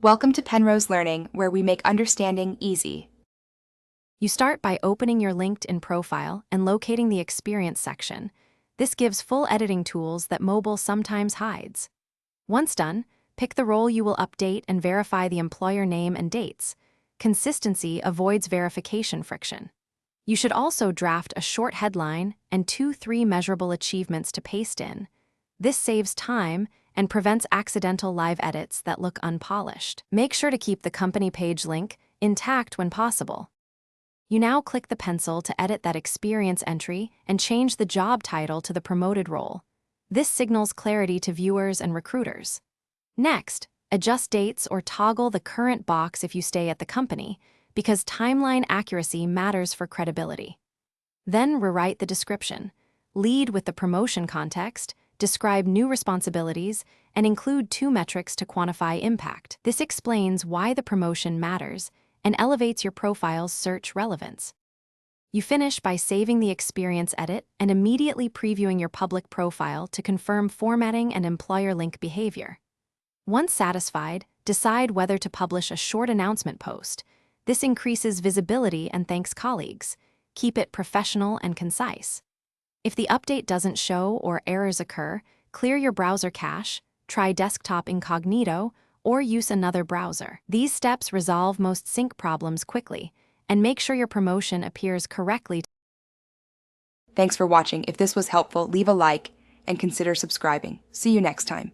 Welcome to Penrose Learning, where we make understanding easy. You start by opening your LinkedIn profile and locating the Experience section. This gives full editing tools that mobile sometimes hides. Once done, pick the role you will update and verify the employer name and dates. Consistency avoids verification friction. You should also draft a short headline and 2-3 measurable achievements to paste in. This saves time and prevents accidental live edits that look unpolished. Make sure to keep the company page link intact when possible. You now click the pencil to edit that experience entry and change the job title to the promoted role. This signals clarity to viewers and recruiters. Next, adjust dates or toggle the current box if you stay at the company, because timeline accuracy matters for credibility. Then rewrite the description. Lead with the promotion context, describe new responsibilities, and include 2 metrics to quantify impact. This explains why the promotion matters and elevates your profile's search relevance. You finish by saving the experience edit and immediately previewing your public profile to confirm formatting and employer link behavior. Once satisfied, decide whether to publish a short announcement post. This increases visibility and thanks colleagues. Keep it professional and concise. If the update doesn't show or errors occur, clear your browser cache, try desktop incognito, or use another browser. These steps resolve most sync problems quickly and make sure your promotion appears correctly. Thanks for watching. If this was helpful, leave a like and consider subscribing. See you next time.